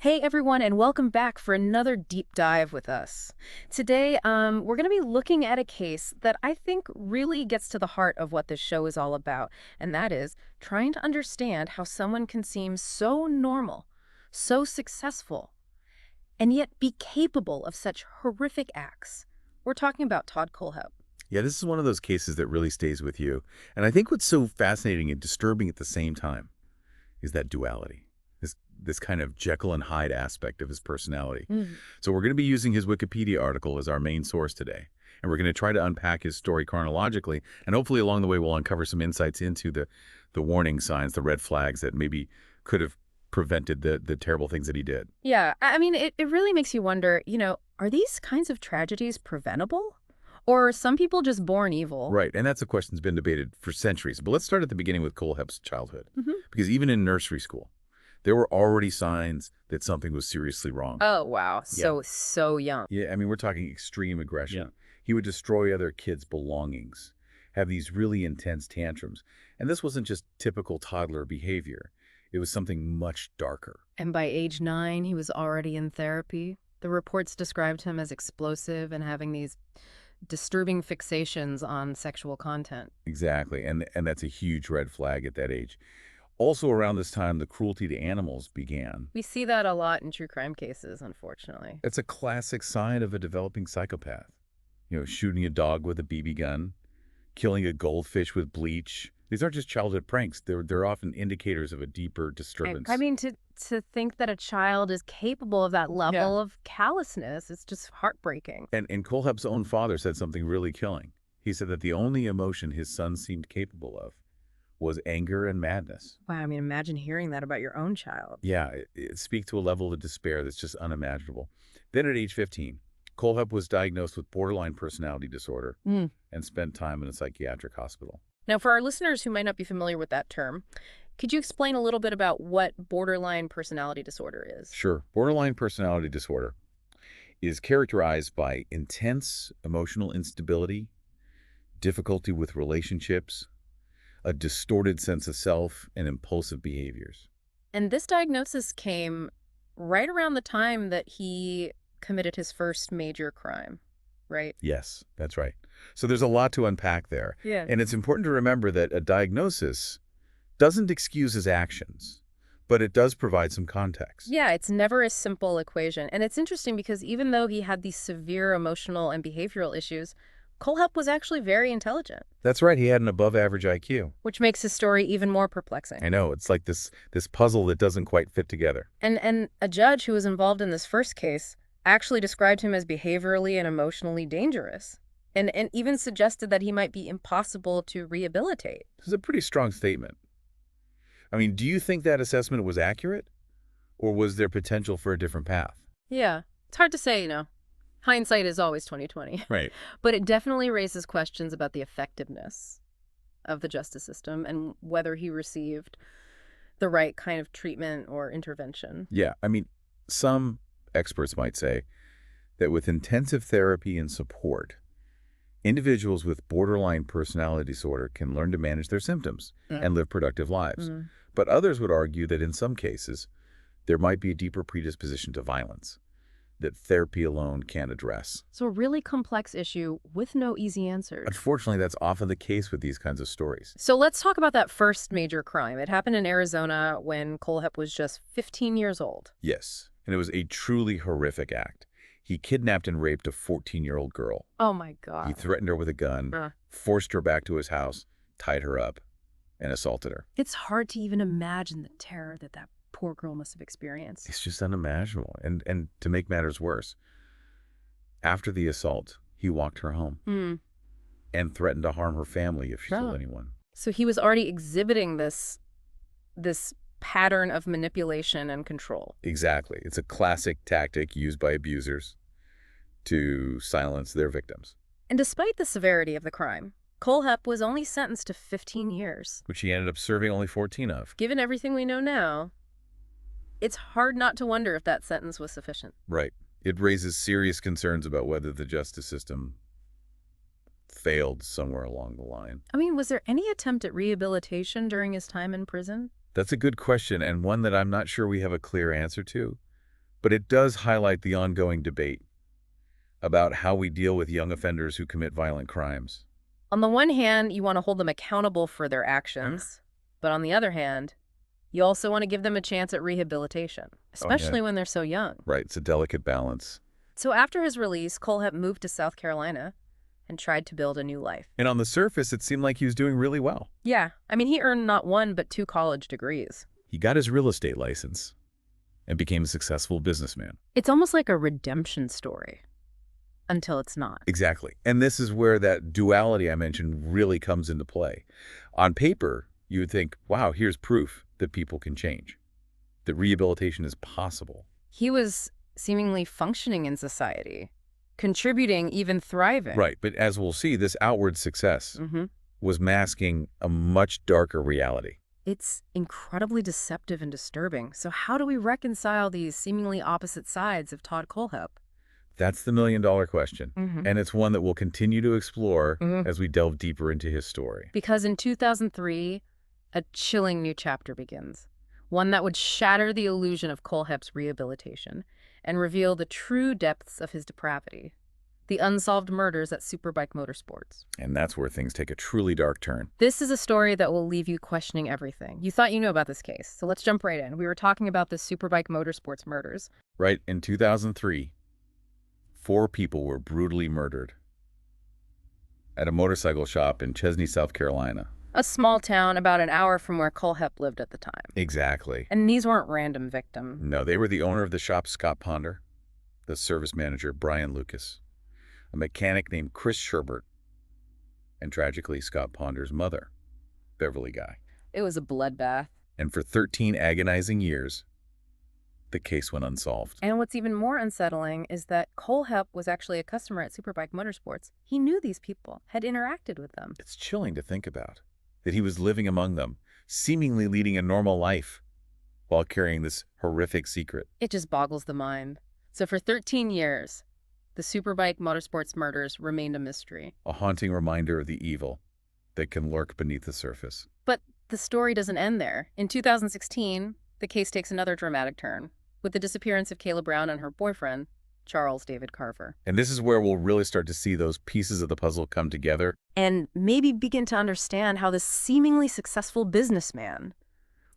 Hey everyone, and welcome back for another deep dive with us. Today, we're going to be looking at a case that I think really gets to the heart of what this show is all about, and that is trying to understand how someone can seem so normal, so successful, and yet be capable of such horrific acts. We're talking about Todd Kohlhepp. Yeah, this is one of those cases that really stays with you. And I think what's so fascinating and disturbing at the same time is that duality, this kind of Jekyll and Hyde aspect of his personality. Mm. So we're going to be using his Wikipedia article as our main source today. And we're going to try to unpack his story chronologically. And hopefully along the way, we'll uncover some insights into the warning signs, the red flags that maybe could have prevented the terrible things that he did. Yeah, I mean, it really makes you wonder, are these kinds of tragedies preventable? Or are some people just born evil? Right, and that's a question that's been debated for centuries. But let's start at the beginning with Kohlhepp's childhood. Because even in nursery school, there were already signs that something was seriously wrong. Oh, wow. Yeah. So young. Yeah, I mean, we're talking extreme aggression. Yeah. He would destroy other kids' belongings, have these really intense tantrums. And this wasn't just typical toddler behavior. It was something much darker. And by age 9, he was already in therapy. The reports described him as explosive and having these disturbing fixations on sexual content. Exactly, and that's a huge red flag at that age. Also around this time, the cruelty to animals began. We see that a lot in true crime cases, unfortunately. It's a classic sign of a developing psychopath. You know, shooting a dog with a BB gun, killing a goldfish with bleach. These aren't just childhood pranks. They're often indicators of a deeper disturbance. I mean, to think that a child is capable of that level of callousness, it's just heartbreaking. And Kohlhepp's own father said something really killing. He said that the only emotion his son seemed capable of was anger and madness. Wow, I mean, imagine hearing that about your own child. Yeah, it speaks to a level of despair that's just unimaginable. Then at age 15, Kohlhepp was diagnosed with borderline personality disorder and spent time in a psychiatric hospital. Now, for our listeners who might not be familiar with that term, could you explain a little bit about what borderline personality disorder is? Sure. Borderline personality disorder is characterized by intense emotional instability, difficulty with relationships, a distorted sense of self, and impulsive behaviors. And this diagnosis came right around the time that he committed his first major crime, right? Yes, that's right. So there's a lot to unpack there. Yeah. And it's important to remember that a diagnosis doesn't excuse his actions, but it does provide some context. Yeah, it's never a simple equation. And it's interesting because even though he had these severe emotional and behavioral issues, Kohlhepp was actually very intelligent, That's right. He had an above-average IQ. which makes his story even more perplexing. I know. It's like this puzzle that doesn't quite fit together. And a judge who was involved in this first case actually described him as behaviorally and emotionally dangerous, and even suggested that he might be impossible to rehabilitate. This is a pretty strong statement. I mean, do you think that assessment was accurate? Or was there potential for a different path? Yeah, it's hard to say, Hindsight is always 20/20. Right. But it definitely raises questions about the effectiveness of the justice system and whether he received the right kind of treatment or intervention. Yeah. I mean, some experts might say that with intensive therapy and support, individuals with borderline personality disorder can learn to manage their symptoms and live productive lives. But others would argue that in some cases, there might be a deeper predisposition to violence that therapy alone can't address. So a really complex issue with no easy answers. Unfortunately, that's often the case with these kinds of stories. So let's talk about that first major crime. It happened in Arizona when Kohlhepp was just 15 years old. Yes, and it was a truly horrific act. He kidnapped and raped a 14-year-old girl. Oh my He God. threatened her with a gun, forced her back to his house, tied her up, and assaulted her. It's hard to even imagine the terror that poor girl must have experienced. It's just unimaginable. And to make matters worse, after the assault, he walked her home and threatened to harm her family if she told anyone. So he was already exhibiting this pattern of manipulation and control. Exactly. It's a classic tactic used by abusers to silence their victims, And despite the severity of the crime, Kohlhepp was only sentenced to 15 years. which he ended up serving only 14 of. Given everything we know now, it's hard not to wonder if that sentence was sufficient. Right. It raises serious concerns about whether the justice system failed somewhere along the line. I mean, was there any attempt at rehabilitation during his time in prison? That's a good question, and one that I'm not sure we have a clear answer to. But it does highlight the ongoing debate about how we deal with young offenders who commit violent crimes. On the one hand, you want to hold them accountable for their actions, but on the other hand, you also want to give them a chance at rehabilitation, Oh, yeah. especially when they're so young. Right. It's a delicate balance. So after his release, Kohlhepp moved to South Carolina and tried to build a new life. And on the surface, it seemed like he was doing really well. Yeah, I mean, he earned not one, but 2 college degrees. He got his real estate license and became a successful businessman. It's almost like a redemption story, until it's not. Exactly. And this is where that duality I mentioned really comes into play. On paper, you would think, wow, here's proof that people can change, that rehabilitation is possible. He was seemingly functioning in society, contributing, even thriving. Right. But as we'll see, this outward success Mm-hmm. was masking a much darker reality. It's incredibly deceptive and disturbing. So how do we reconcile these seemingly opposite sides of Todd Kohlhepp? That's the million-dollar question. Mm-hmm. And it's one that we'll continue to explore Mm-hmm. as we delve deeper into his story. Because in 2003, a chilling new chapter begins. One that would shatter the illusion of Kohlhepp's rehabilitation and reveal the true depths of his depravity. The unsolved murders at Superbike Motorsports. And that's where things take a truly dark turn. This is a story that will leave you questioning everything. You thought you knew about this case, so let's jump right in. We were talking about the Superbike Motorsports murders. Right, in 2003, 4 people were brutally murdered at a motorcycle shop in Chesney, South Carolina. A small town about an hour from where Kohlhepp lived at the time. Exactly. And these weren't random victims. No, they were the owner of the shop, Scott Ponder, the service manager, Brian Lucas, a mechanic named Chris Sherbert, and tragically, Scott Ponder's mother, Beverly Guy. It was a bloodbath. And for 13 agonizing years, the case went unsolved. And what's even more unsettling is that Kohlhepp was actually a customer at Superbike Motorsports. He knew these people, had interacted with them. It's chilling to think about, that he was living among them, seemingly leading a normal life, while carrying this horrific secret. It just boggles the mind. So for 13 years, the Superbike Motorsports murders remained a mystery. A haunting reminder of the evil that can lurk beneath the surface. But the story doesn't end there. In 2016, the case takes another dramatic turn, with the disappearance of Kayla Brown and her boyfriend, Charles David Carver. And this is where we'll really start to see those pieces of the puzzle come together. And maybe begin to understand how this seemingly successful businessman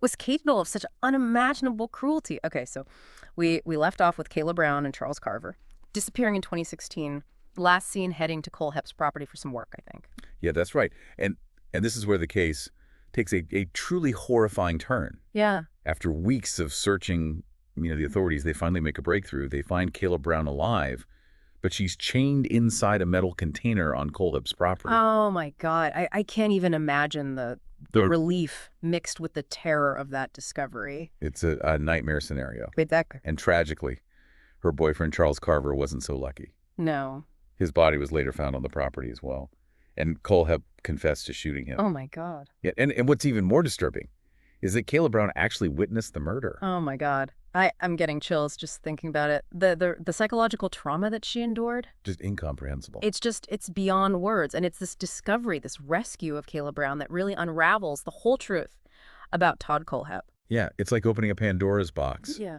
was capable of such unimaginable cruelty. Okay, so we left off with Kayla Brown and Charles Carver disappearing in 2016, last seen heading to Kohlhepp's property for some work, I think. Yeah, that's right. And this is where the case takes a truly horrifying turn. Yeah. After weeks of searching, the authorities, they finally make a breakthrough. They find Kayla Brown alive, but she's chained inside a metal container on Kohlhepp's property. Oh, my God. I can't even imagine the relief mixed with the terror of that discovery. It's a nightmare scenario. Wait, that... And tragically, her boyfriend, Charles Carver, wasn't so lucky. No. His body was later found on the property as well. And Kohlhepp confessed to shooting him. Oh, my God. Yeah, and what's even more disturbing is that Kayla Brown actually witnessed the murder. Oh, my God. I'm getting chills just thinking about it. The psychological trauma that she endured. Just incomprehensible. It's beyond words. And it's this discovery, this rescue of Kayla Brown that really unravels the whole truth about Todd Kohlhepp. Yeah, it's like opening a Pandora's box. Yeah.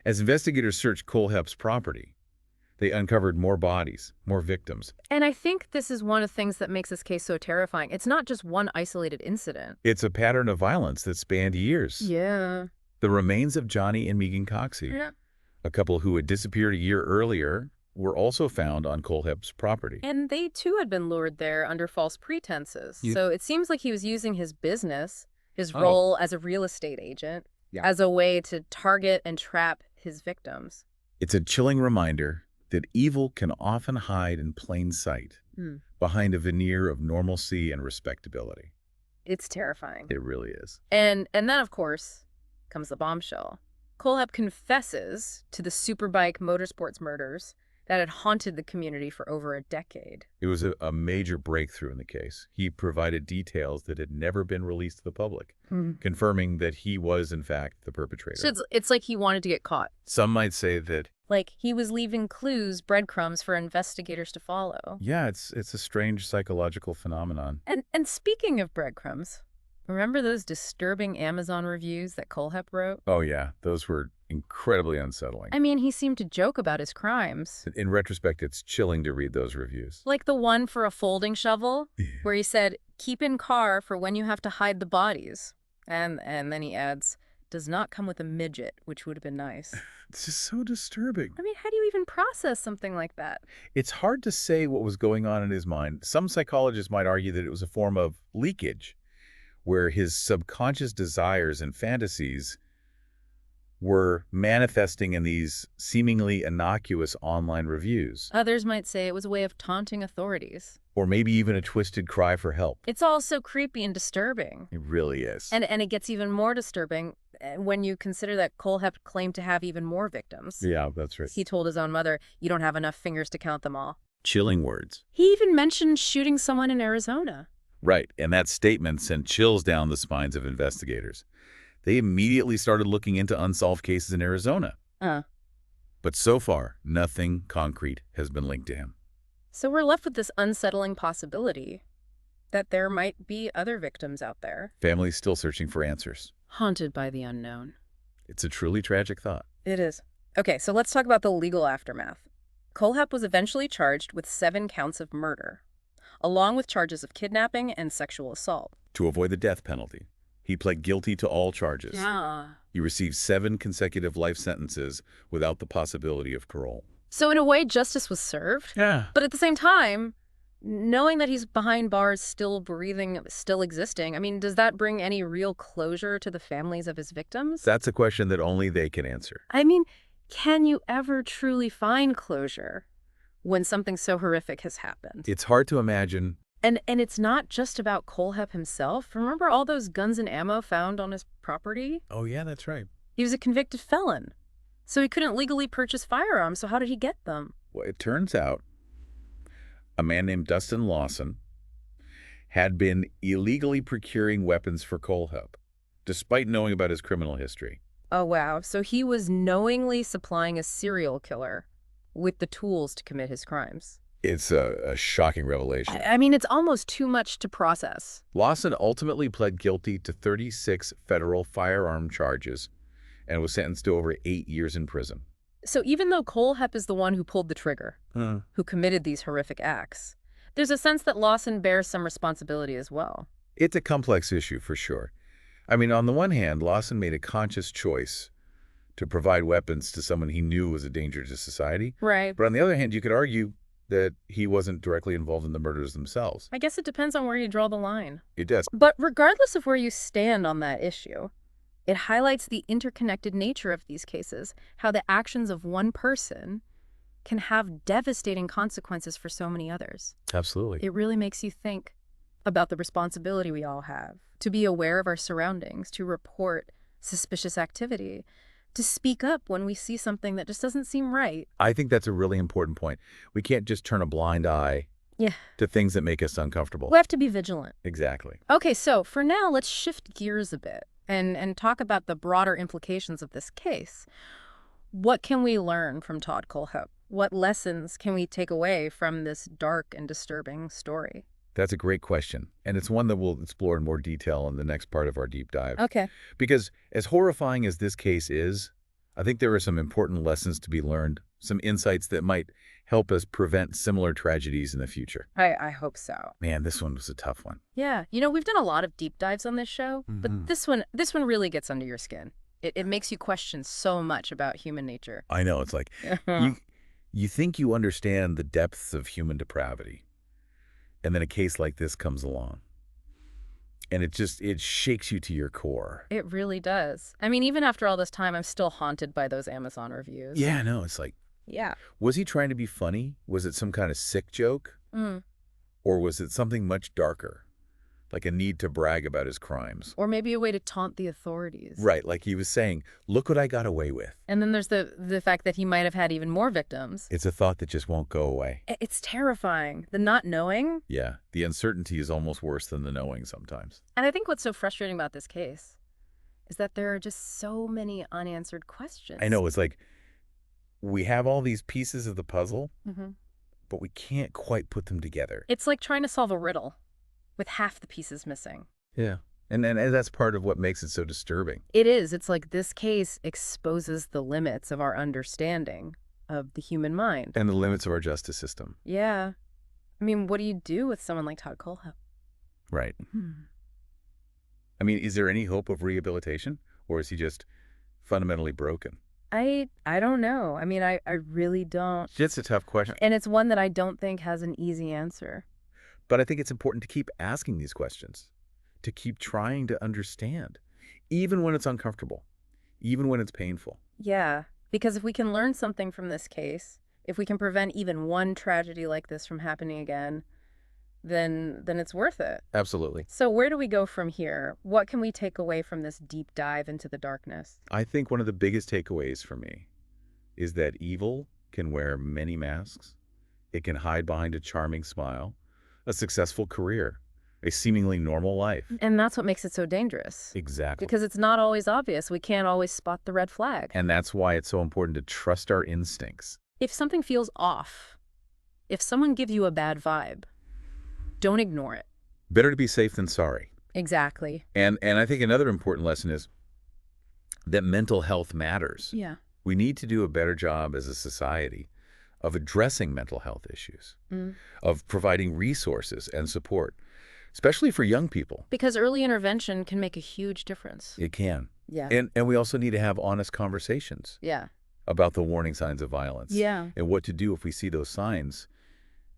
As investigators searched Kohlhepp's property, they uncovered more bodies, more victims. And I think this is one of the things that makes this case so terrifying. It's not just one isolated incident. It's a pattern of violence that spanned years. Yeah. The remains of Johnny and Megan Coxey, Yeah. a couple who had disappeared a year earlier, were also found on Kohlhepp's property. And they, too, had been lured there under false pretenses. So it seems like he was using his business, his role as a real estate agent, as a way to target and trap his victims. It's a chilling reminder that evil can often hide in plain sight behind a veneer of normalcy and respectability. It's terrifying. It really is. And then, of course, comes the bombshell. Kohlhepp confesses to the Superbike Motorsports murders that had haunted the community for over a decade. It was a major breakthrough in the case. He provided details that had never been released to the public, confirming that he was, in fact, the perpetrator. So it's like he wanted to get caught. Some might say that... Like he was leaving clues, breadcrumbs for investigators to follow. Yeah, it's a strange psychological phenomenon. And speaking of breadcrumbs, remember those disturbing Amazon reviews that Kohlhepp wrote? Oh, yeah. Those were Incredibly unsettling. I mean, he seemed to joke about his crimes. In retrospect, it's chilling to read those reviews. Like the one for a folding shovel, Yeah. where he said, "Keep in car for when you have to hide the bodies." And then he adds, "Does not come with a midget," which would have been nice. It's just so disturbing. I mean, how do you even process something like that? It's hard to say what was going on in his mind. Some psychologists might argue that it was a form of leakage, where his subconscious desires and fantasies were manifesting in these seemingly innocuous online reviews, Others might say it was a way of taunting authorities. or maybe even a twisted cry for help. It's all so creepy and disturbing. It really is. And it gets even more disturbing when you consider that Kohlhepp claimed to have even more victims. Yeah, that's right. He told his own mother, "You don't have enough fingers to count them all." Chilling words. He even mentioned shooting someone in Arizona. Right, and that statement sent chills down the spines of investigators. They immediately started looking into unsolved cases in Arizona. But so far, nothing concrete has been linked to him. So we're left with this unsettling possibility that there might be other victims out there, Families still searching for answers. haunted by the unknown. It's a truly tragic thought. It is. Okay, so let's talk about the legal aftermath. Kohlhepp was eventually charged with 7 counts of murder, along with charges of kidnapping and sexual assault. To avoid the death penalty, he pled guilty to all charges. Yeah. He received 7 consecutive life sentences without the possibility of parole. So in a way, justice was served. Yeah. But at the same time, knowing that he's behind bars, still breathing, still existing, I mean, does that bring any real closure to the families of his victims? That's a question that only they can answer. I mean, can you ever truly find closure when something so horrific has happened? It's hard to imagine. And it's not just about Kohlhepp himself. Remember all those guns and ammo found on his property? Oh, yeah, that's right. He was a convicted felon, so he couldn't legally purchase firearms, so how did he get them? Well, it turns out a man named Dustin Lawson had been illegally procuring weapons for Kohlhepp, despite knowing about his criminal history. Oh, wow. So he was knowingly supplying a serial killer with the tools to commit his crimes. It's a shocking revelation. I mean, it's almost too much to process. Lawson ultimately pled guilty to 36 federal firearm charges and was sentenced to over 8 years in prison. So even though Kohlhepp is the one who pulled the trigger, who committed these horrific acts, there's a sense that Lawson bears some responsibility as well. It's a complex issue for sure. I mean, on the one hand, Lawson made a conscious choice to provide weapons to someone he knew was a danger to society. Right. But on the other hand, you could argue that he wasn't directly involved in the murders themselves. I guess it depends on where you draw the line. It does. But regardless of where you stand on that issue, it highlights the interconnected nature of these cases, how the actions of one person can have devastating consequences for so many others. Absolutely. It really makes you think about the responsibility we all have to be aware of our surroundings, to report suspicious activity, to speak up when we see something that just doesn't seem right. I think that's a really important point. We can't just turn a blind eye to things that make us uncomfortable. We have to be vigilant. Exactly. Okay, so for now, let's shift gears a bit and talk about the broader implications of this case. What can we learn from Todd Kohlhepp? What lessons can we take away from this dark and disturbing story? That's a great question, and it's one that we'll explore in more detail in the next part of our deep dive. Okay. Because as horrifying as this case is, I think there are some important lessons to be learned, some insights that might help us prevent similar tragedies in the future. I hope so. Man, this one was a tough one. Yeah. You know, we've done a lot of deep dives on this show, but this one really gets under your skin. It makes you question so much about human nature. I know, it's like, you think you understand the depths of human depravity, and then a case like this comes along. And it shakes you to your core. It really does. I mean, even after all this time, I'm still haunted by those Amazon reviews. Yeah, no, it's like, Yeah. was he trying to be funny? Was it some kind of sick joke? Or was it something much darker, like a need to brag about his crimes? Or maybe a way to taunt the authorities. Right, like he was saying, look what I got away with. And then there's the fact that he might have had even more victims. It's a thought that just won't go away. It's terrifying. The not knowing. Yeah, the uncertainty is almost worse than the knowing sometimes. And I think what's so frustrating about this case is that there are just so many unanswered questions. I know, it's like we have all these pieces of the puzzle, Mm-hmm. but we can't quite put them together. It's like trying to solve a riddle with half the pieces missing. Yeah. And that's part of what makes it so disturbing. It is. It's like this case exposes the limits of our understanding of the human mind. And the limits of our justice system. Yeah. I mean, what do you do with someone like Todd Kohlhepp? Right. Hmm. I mean, is there any hope of rehabilitation? Or is he just fundamentally broken? I don't know. I mean, I really don't. It's a tough question. And it's one that I don't think has an easy answer. But I think it's important to keep asking these questions, to keep trying to understand, even when it's uncomfortable, even when it's painful. Yeah, because if we can learn something from this case, if we can prevent even one tragedy like this from happening again, then it's worth it. Absolutely. So where do we go from here? What can we take away from this deep dive into the darkness? I think one of the biggest takeaways for me is that evil can wear many masks. It can hide behind a charming smile, a successful career, a seemingly normal life. And that's what makes it so dangerous. Exactly. Because it's not always obvious. We can't always spot the red flag. And that's why it's so important to trust our instincts. If something feels off, if someone gives you a bad vibe, don't ignore it. Better to be safe than sorry. Exactly. And I think another important lesson is that mental health matters. Yeah. We need to do a better job as a society of addressing mental health issues, of providing resources and support, especially for young people. Because early intervention can make a huge difference. It can. Yeah. And we also need to have honest conversations Yeah. about the warning signs of violence. Yeah. And what to do if we see those signs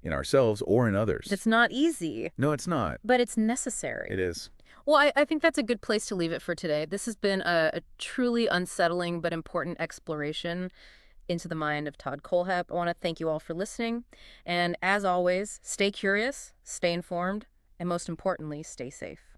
in ourselves or in others. It's not easy, No, it's not. but it's necessary. It is. Well, I think that's a good place to leave it for today. This has been a truly unsettling but important exploration into the mind of Todd Kohlhepp. I want to thank you all for listening. And as always, stay curious, stay informed, and most importantly, stay safe.